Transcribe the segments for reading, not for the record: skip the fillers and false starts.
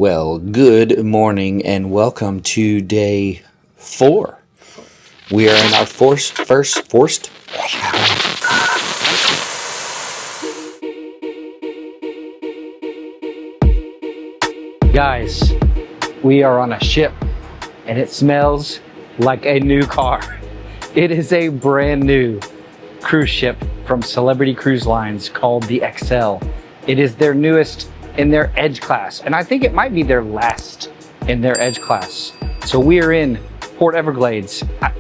Well, good morning and welcome to day 4. We are in our first. Guys, we are on a ship and it smells like a new car. It is a brand new cruise ship from Celebrity Cruise Lines called the Xcel. It is their newest in their Edge class, and I think it might be their last in their Edge class. So we are in Port Everglades. I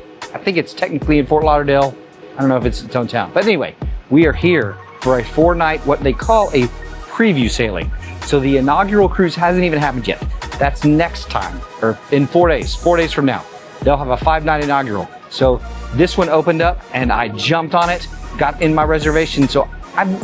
think it's technically in Fort Lauderdale. I don't know if it's its own town, but anyway, we are here for a 4-night, what they call a preview sailing. So the inaugural cruise hasn't even happened yet. That's next time, or in 4 days from now. They'll have a 5-night inaugural. So this one opened up and I jumped on it, got in my reservation. So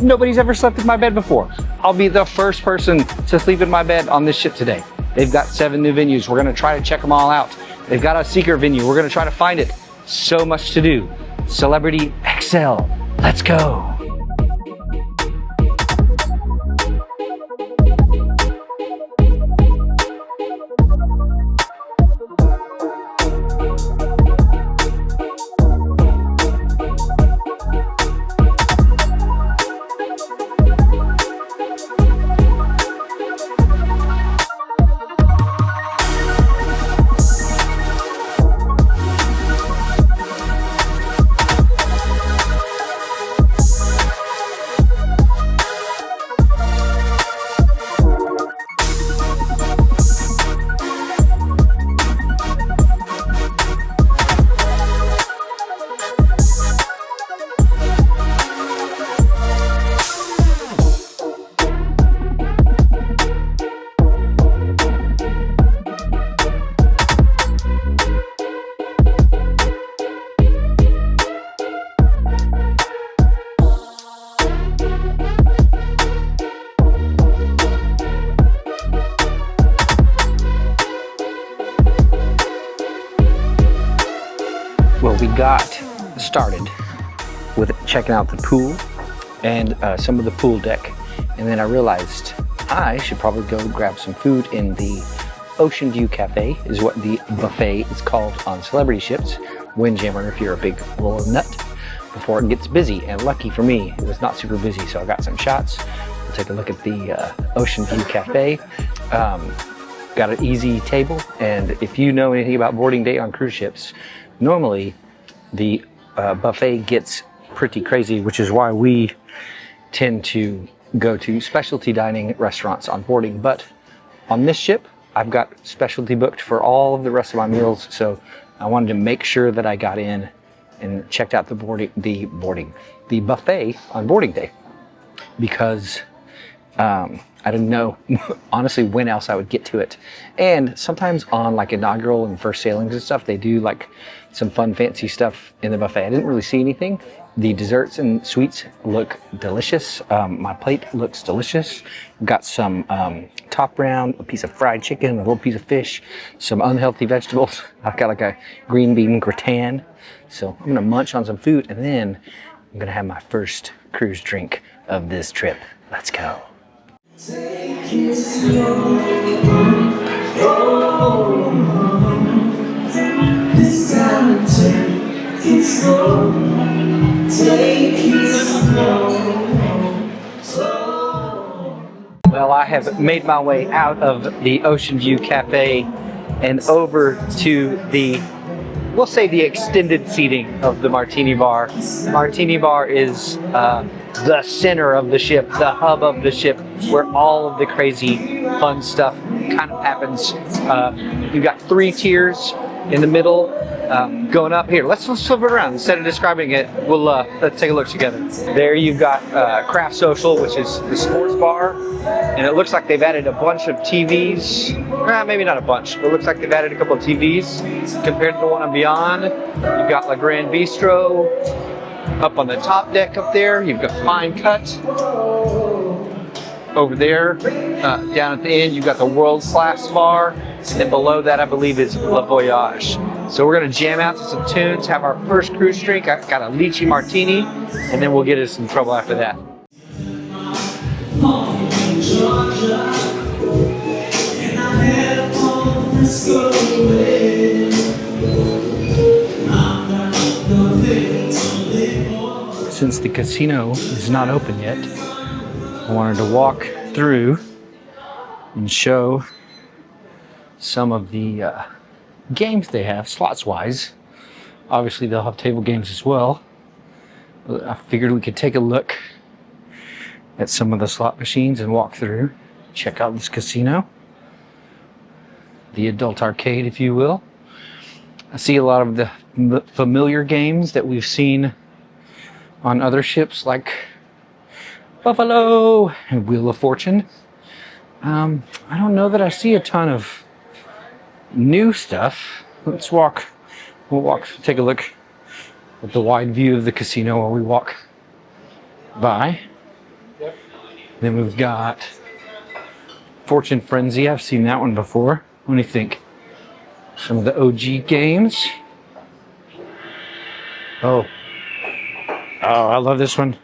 nobody's ever slept in my bed before. I'll be the first person to sleep in my bed on this ship today. They've got 7 new venues. We're gonna try to check them all out. They've got a secret venue. We're gonna try to find it. So much to do. Celebrity Xcel, let's go. Well, we got started with checking out the pool and some of the pool deck, and then I realized I should probably go grab some food in the Oceanview Cafe, is what the buffet is called on celebrity ships. Windjammer if you're a big little nut, before it gets busy. And lucky for me, it was not super busy, so I got some shots. We'll take a look at the Oceanview Cafe. Got an easy table, and if you know anything about boarding day on cruise ships, normally the buffet gets pretty crazy, which is why we tend to go to specialty dining restaurants on boarding. But on this ship, I've got specialty booked for all of the rest of my meals, so I wanted to make sure that I got in and checked out the buffet on boarding day, because I didn't know honestly when else I would get to it. And sometimes on like inaugural and first sailings and stuff, they do like some fun fancy stuff in the buffet. I didn't really see anything. The desserts and sweets look delicious. My plate looks delicious. Got some top round, a piece of fried chicken, a little piece of fish, some unhealthy vegetables. I've got like a green bean gratin. So I'm gonna munch on some food, and then I'm gonna have my first cruise drink of this trip. Let's go. Take it slow, this time take it slow, take it slow. Well, I have made my way out of the Oceanview Cafe and over to the, we'll say, the extended seating of the Martini Bar. The Martini Bar is the center of the ship, the hub of the ship, where all of the crazy fun stuff kind of happens. You've got 3 tiers in the middle going up here. Let's flip it around. Instead of describing it, let's take a look together. There you've got Craft Social, which is the sports bar, and it looks like they've added a bunch of TVs. Maybe not a bunch, but it looks like they've added a couple of TVs compared to the one on Beyond. You've got La Grande Bistro. Up on the top deck up there, you've got Fine Cut. Over there, down at the end, you've got the World Class Bar. And then below that, I believe, is Le Voyage. So we're gonna jam out to some tunes, have our first cruise drink. I've got a lychee martini, and then we'll get us in trouble after that. Since the casino is not open yet, I wanted to walk through and show some of the games they have, slots-wise. Obviously, they'll have table games as well. But I figured we could take a look at some of the slot machines and walk through, check out this casino. The adult arcade, if you will. I see a lot of the familiar games that we've seen on other ships like Buffalo and Wheel of Fortune. I don't know that I see a ton of new stuff. We'll walk, take a look at the wide view of the casino while we walk by. Yep. Then we've got Fortune Frenzy. I've seen that one before. What do you think? Some of the OG games. Oh, I love this one.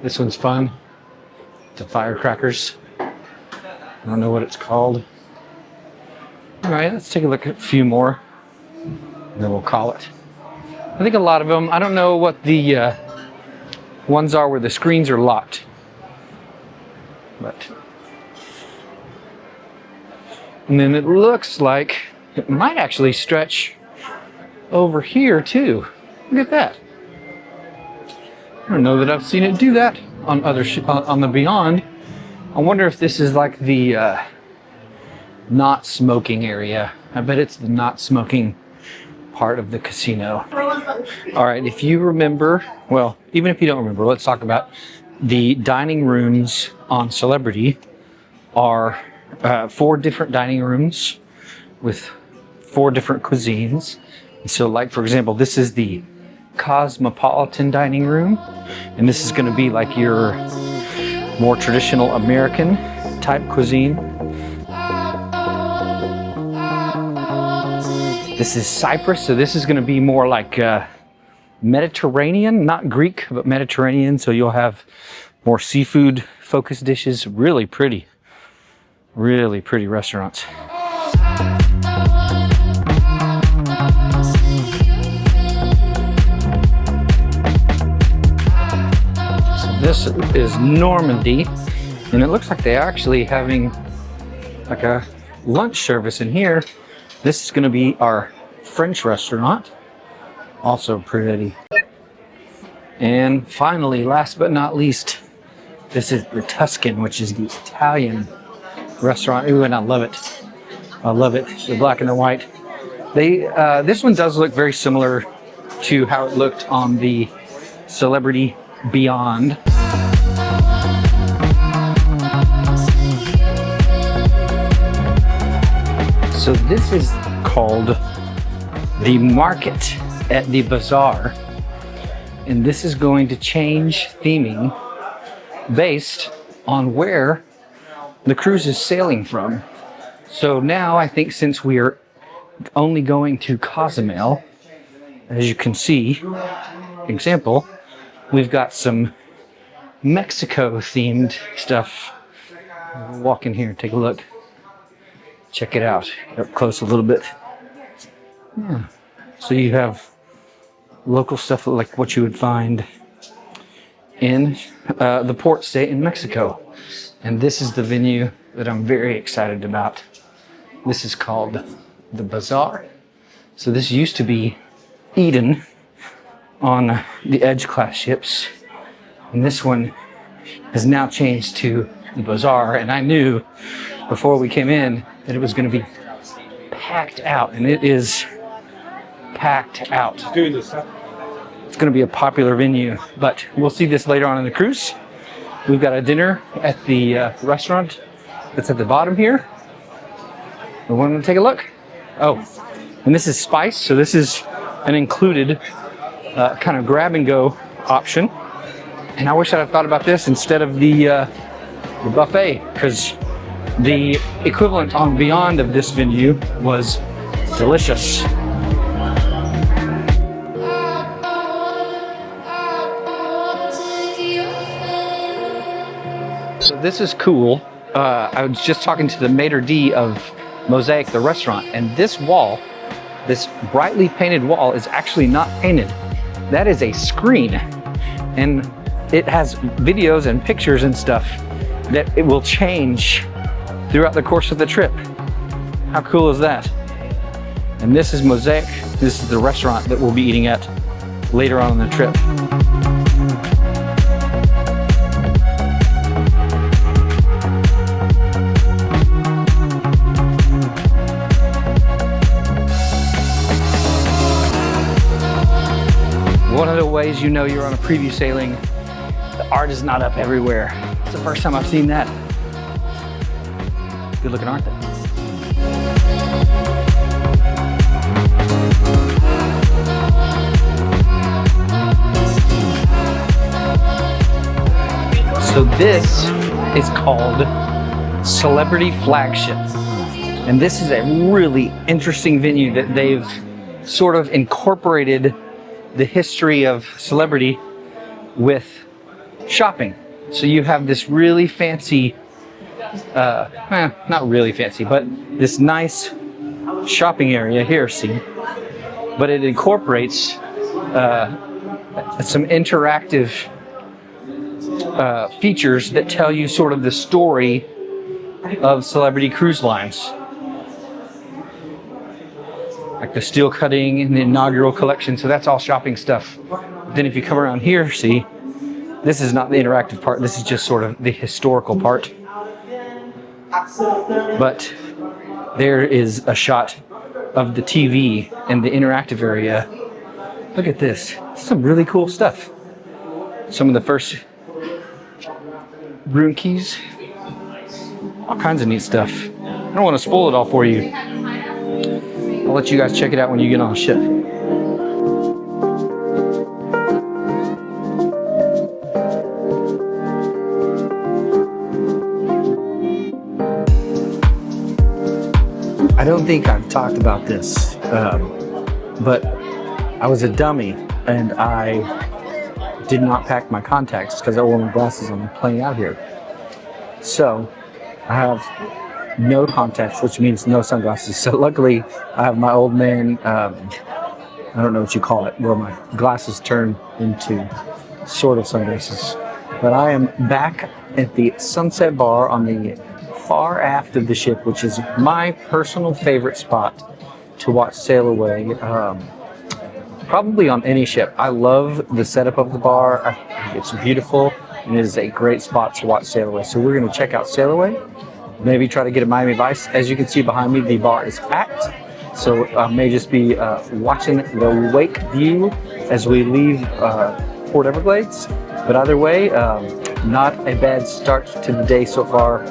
This one's fun. The firecrackers. I don't know what it's called. All right, let's take a look at a few more, and then we'll call it. I think a lot of them, I don't know what the ones are where the screens are locked. And then it looks like it might actually stretch over here too. Look at that. I don't know that I've seen it do that on other on the Beyond. I wonder if this is like the not smoking area. I bet it's the not smoking part of the casino. All right, if you remember, well, even if you don't remember, let's talk about the dining rooms on Celebrity are 4 different dining rooms with 4 different cuisines. And so, like, for example, this is the Cosmopolitan dining room, and this is going to be like your more traditional American type cuisine. This is Cyprus, so this is going to be more like Mediterranean, not Greek, but Mediterranean. So you'll have more seafood focused dishes. Really pretty restaurants. This is Normandy, and it looks like they're actually having like a lunch service in here. This is going to be our French restaurant, also pretty. And finally, last but not least, this is the Tuscan, which is the Italian restaurant. Ooh, and I love it. I love it. The black and the white. This one does look very similar to how it looked on the Celebrity Beyond. So this is called the Market at the Bazaar, and this is going to change theming based on where the cruise is sailing from. So now I think since we are only going to Cozumel, as you can see, example, we've got some Mexico themed stuff. We'll walk in here and take a look. Check it out up close a little bit. Yeah. So you have local stuff like what you would find in the port state in Mexico. And this is the venue that I'm very excited about. This is called the Bazaar. So this used to be Eden on the Edge class ships, and this one has now changed to the Bazaar. And I knew before we came in that it was going to be packed out, and it is packed out. It's going to be a popular venue, but we'll see this later on in the cruise. We've got a dinner at the restaurant that's at the bottom here. We want to take a look. Oh, and this is Spice, so this is an included kind of grab and go option. And I wish I'd have thought about this instead of the buffet, because the equivalent on Beyond of this venue was delicious. So this is cool. I was just talking to the maitre d' of Mosaic, the restaurant. And this wall, this brightly painted wall, is actually not painted. That is a screen. And it has videos and pictures and stuff that it will change throughout the course of the trip. How cool is that? And this is Mosaic. This is the restaurant that we'll be eating at later on in the trip. One of the ways you know you're on a preview sailing, the art is not up everywhere. It's the first time I've seen that. Good looking, aren't they? So this is called Celebrity Flagship. And this is a really interesting venue that they've sort of incorporated the history of celebrity with shopping. So you have this really fancy, not really fancy, but this nice shopping area here, see? But it incorporates some interactive features that tell you sort of the story of Celebrity Cruise Lines. Like the steel cutting and the inaugural collection, so that's all shopping stuff. Then if you come around here, see, this is not the interactive part, this is just sort of the historical part. But there is a shot of the TV and the interactive area. Look at this, some really cool stuff. Some of the first room keys, all kinds of neat stuff. I don't want to spoil it all for you. I'll let you guys check it out when you get on the ship. I don't think I've talked about this, but I was a dummy and I did not pack my contacts because I wore my glasses on the plane out here. So I have no contacts, which means no sunglasses. So luckily I have my old man, I don't know what you call it, where my glasses turn into sort of sunglasses. But I am back at the Sunset Bar on the far aft of the ship, which is my personal favorite spot to watch sail away. Probably on any ship. I love the setup of the bar. I think it's beautiful and it is a great spot to watch sail away. So we're going to check out sail away. Maybe try to get a Miami Vice. As you can see behind me, the bar is packed. So I may just be watching the wake view as we leave Port Everglades. But either way, not a bad start to the day so far.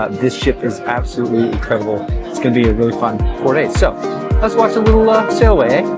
This ship is absolutely incredible. It's going to be a really fun 4 days. So let's watch a little sail away, eh?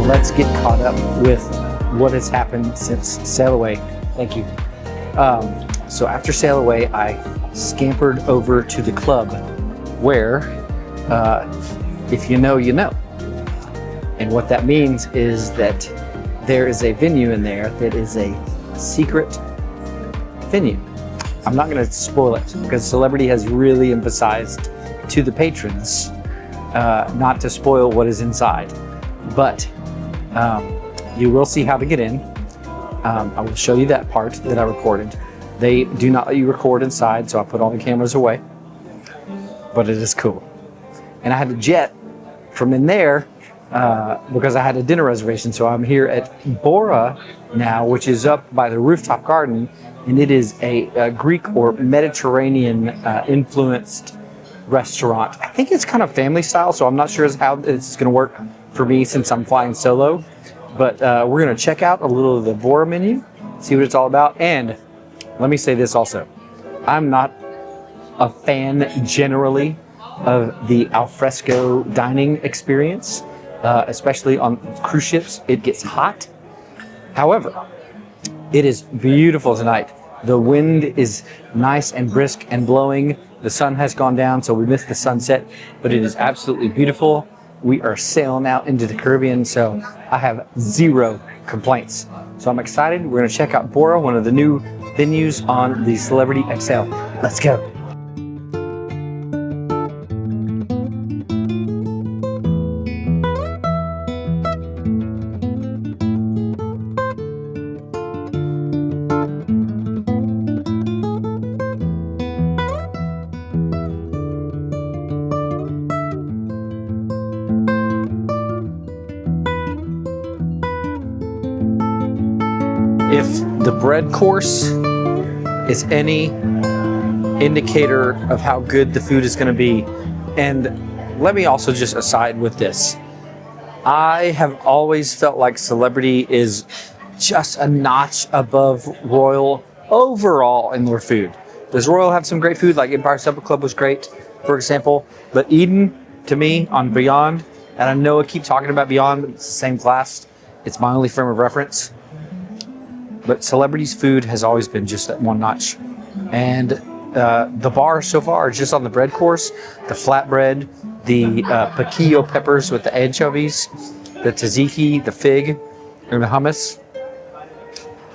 Let's get caught up with what has happened since sail away. Thank you. So after sail away, I scampered over to the club where, if you know, you know. And what that means is that there is a venue in there that is a secret venue. I'm not going to spoil it because Celebrity has really emphasized to the patrons not to spoil what is inside. But you will see how to get in. I will show you that part that I recorded. They do not let you record inside, so I put all the cameras away. But it is cool. And I had to jet from in there because I had a dinner reservation. So I'm here at Bora now, which is up by the rooftop garden. And it is a Greek or Mediterranean influenced restaurant. I think it's kind of family style, so I'm not sure how it's going to work for me since I'm flying solo. But we're going to check out a little of the Bora menu, see what it's all about. And let me say this also. I'm not a fan generally of the alfresco dining experience, especially on cruise ships. It gets hot. However, it is beautiful tonight. The wind is nice and brisk and blowing. The sun has gone down, so we missed the sunset, but it is absolutely beautiful. We are sailing out into the Caribbean, so I have zero complaints. So I'm excited. We're going to check out Bora, one of the new venues on the Celebrity Xcel. Let's go. If the bread course is any indicator of how good the food is going to be, and let me also just aside with this, I have always felt like Celebrity is just a notch above Royal overall in their food. Does Royal have some great food? Like Empire Supper Club was great, for example, but Eden, to me, on Beyond, and I know I keep talking about Beyond, but it's the same class. It's my only frame of reference. But Celebrity's food has always been just that one notch. And the bar so far, just on the bread course, the flatbread, the piquillo peppers with the anchovies, the tzatziki, the fig, and the hummus,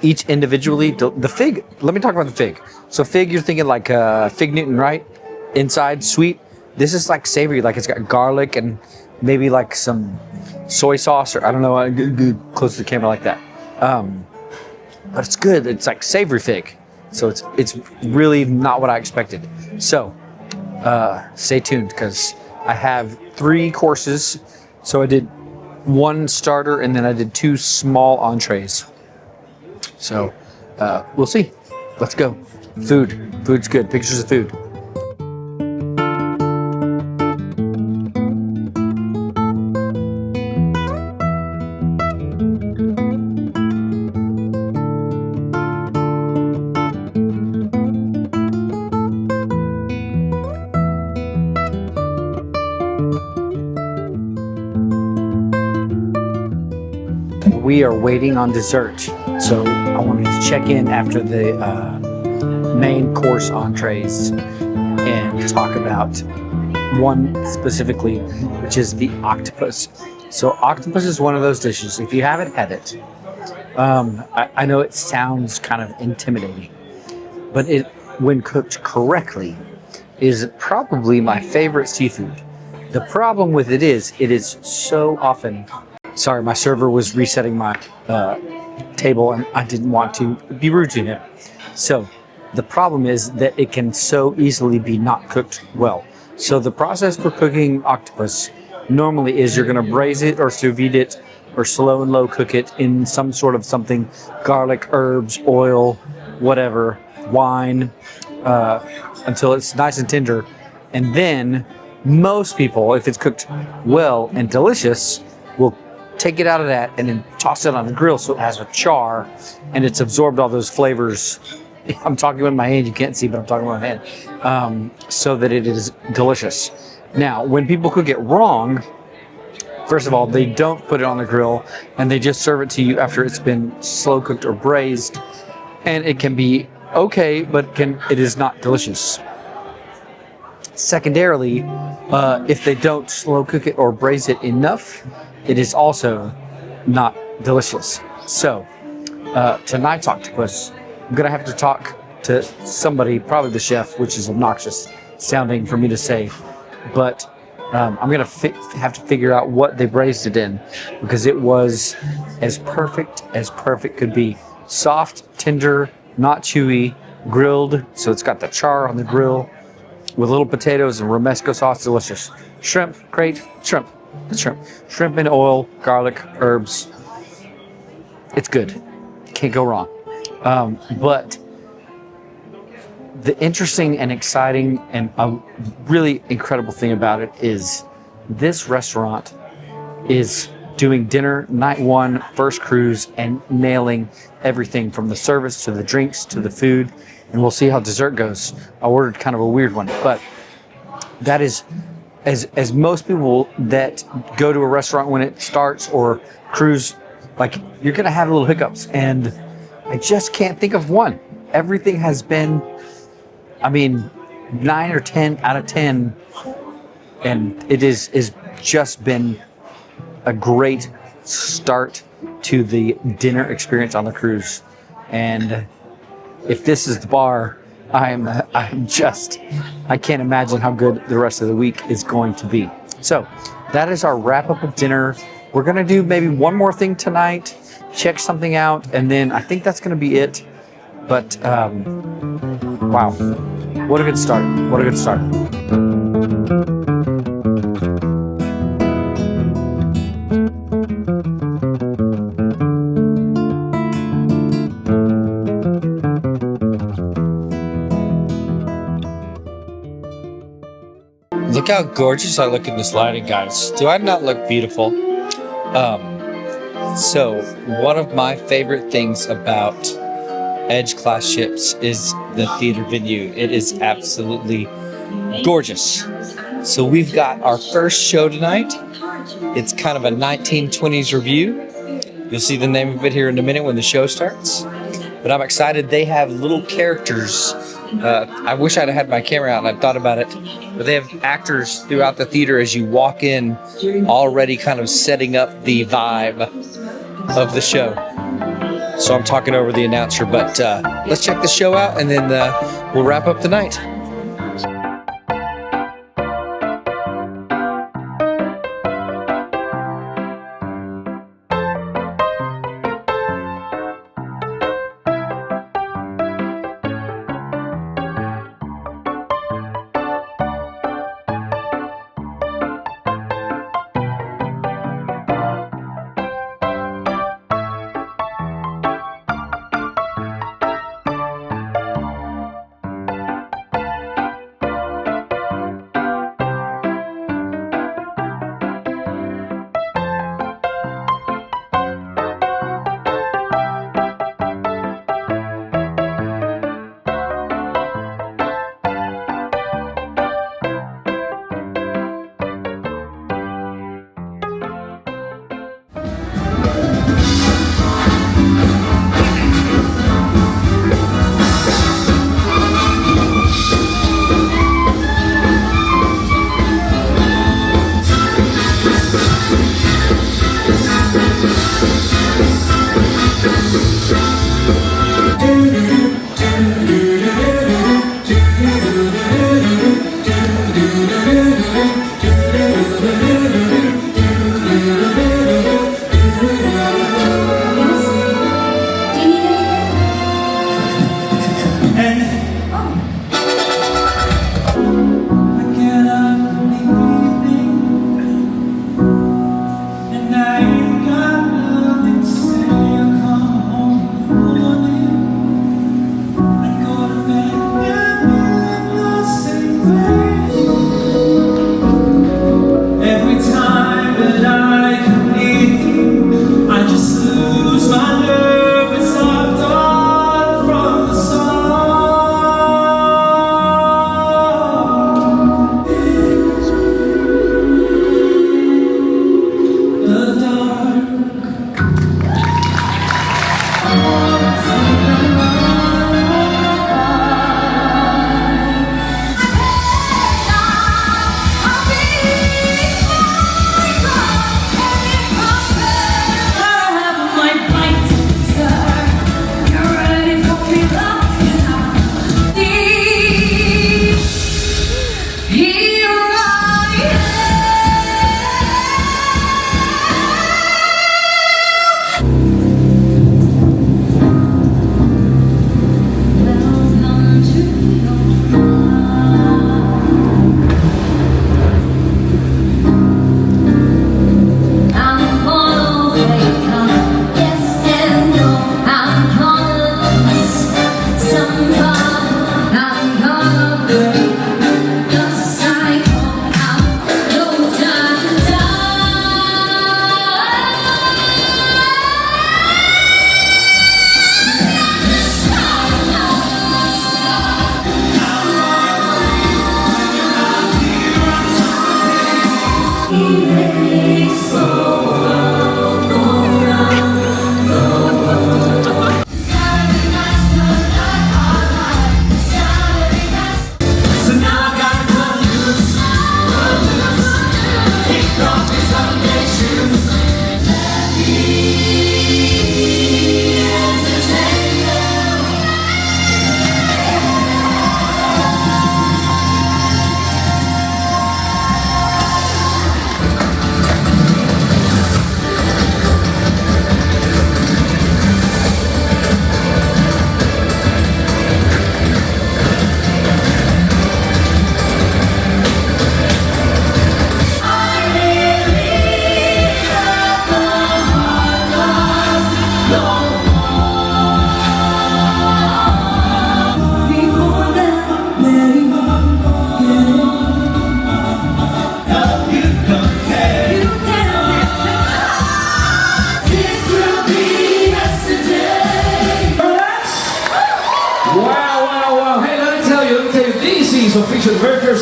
each individually. The fig, let me talk about the fig. So fig, you're thinking like fig Newton, right? Inside, sweet. This is like savory, like it's got garlic and maybe like some soy sauce, or I don't know, close to the camera like that. But it's good. It's like savory fig. So it's really not what I expected. So stay tuned because I have 3 courses. So I did 1 starter and then I did 2 small entrees. So we'll see. Let's go. Food's good. Pictures of food. We are waiting on dessert, so I wanted to check in after the main course entrees and talk about one specifically, which is the octopus. So octopus is one of those dishes. If you haven't had it, I know it sounds kind of intimidating, but it, when cooked correctly, is probably my favorite seafood. The problem with it is so often. Sorry, my server was resetting my table and I didn't want to be rude to him. So the problem is that it can so easily be not cooked well. So the process for cooking octopus normally is you're going to braise it or sous vide it or slow and low cook it in some sort of something, garlic, herbs, oil, whatever, wine, until it's nice and tender. And then most people, if it's cooked well and delicious, will take it out of that and then toss it on the grill so it has a char and it's absorbed all those flavors. I'm talking with my hand, you can't see, but I'm talking with my hand, so that it is delicious. Now, when people cook it wrong, first of all, they don't put it on the grill and they just serve it to you after it's been slow cooked or braised, and it can be okay, but it is not delicious. Secondarily, if they don't slow cook it or braise it enough, it is also not delicious. So tonight's octopus, I'm gonna have to talk to somebody, probably the chef, which is obnoxious sounding for me to say, but I'm gonna have to figure out what they braised it in, because it was as perfect could be. Soft, tender, not chewy, grilled, so it's got the char on the grill with little potatoes and romesco sauce, delicious. Shrimp, great, shrimp in oil, garlic, herbs. It's good, can't go wrong. But the interesting and exciting and a really incredible thing about it is this restaurant is doing dinner night one, first cruise, and nailing everything from the service to the drinks to the food. And we'll see how dessert goes. I ordered kind of a weird one, but that is, as most people that go to a restaurant when it starts or cruise, like, you're gonna have little hiccups, and I just can't think of one. Everything has been, 9 or 10 out of 10, and it is just been a great start to the dinner experience on the cruise. And if this is the bar, I can't imagine how good the rest of the week is going to be. So that is our wrap up of dinner. We're gonna do maybe one more thing tonight, check something out, and then I think that's gonna be it. But wow, what a good start, what a good start. Look how gorgeous I look in this lighting, guys. Do I not look beautiful? So one of my favorite things about Edge class ships is the theater venue. It is absolutely gorgeous. So we've got our first show tonight. It's kind of a 1920s review. You'll see the name of it here in a minute when the show starts. But I'm excited. They have little characters. I wish I'd had my camera out and I'd thought about it. But they have actors throughout the theater as you walk in, already kind of setting up the vibe of the show. So I'm talking over the announcer, but let's check the show out and then we'll wrap up the night.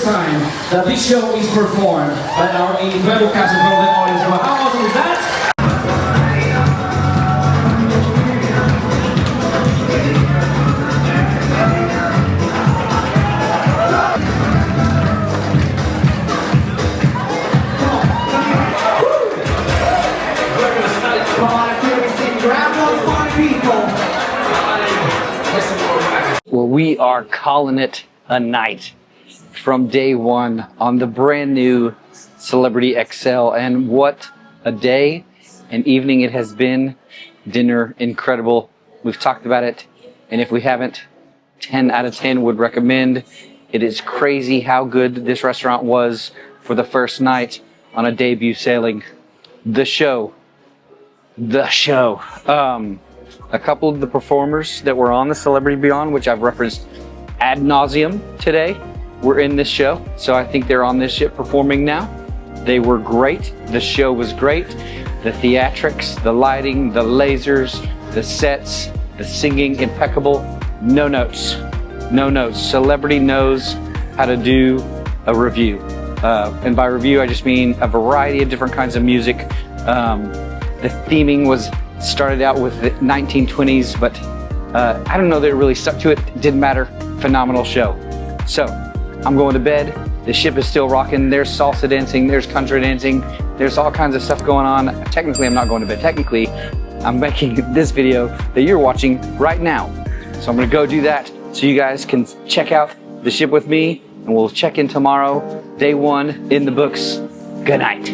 time that this show is performed by our incredible cast in front of the audience. How awesome is that? Well, we are calling it a night from day one on the brand new Celebrity Xcel, and what a day and evening it has been. Dinner incredible. We've talked about it, and if we haven't, 10 out of 10 would recommend. It is crazy how good this restaurant was for the first night on a debut sailing. The show. A couple of the performers that were on the Celebrity Beyond, which I've referenced ad nauseum today, were in this show. So I think they're on this ship performing now. They were great. The show was great. The theatrics, the lighting, the lasers, the sets, the singing, impeccable. No notes. No notes. Celebrity knows how to do a review. And by review, I just mean a variety of different kinds of music. The theming was started out with the 1920s, but I don't know that it really stuck to it. Didn't matter. Phenomenal show. So I'm going to bed. The ship is still rocking. There's salsa dancing. There's country dancing. There's all kinds of stuff going on. Technically, I'm not going to bed. Technically, I'm making this video that you're watching right now. So I'm going to go do that so you guys can check out the ship with me, and we'll check in tomorrow. Day one in the books. Good night.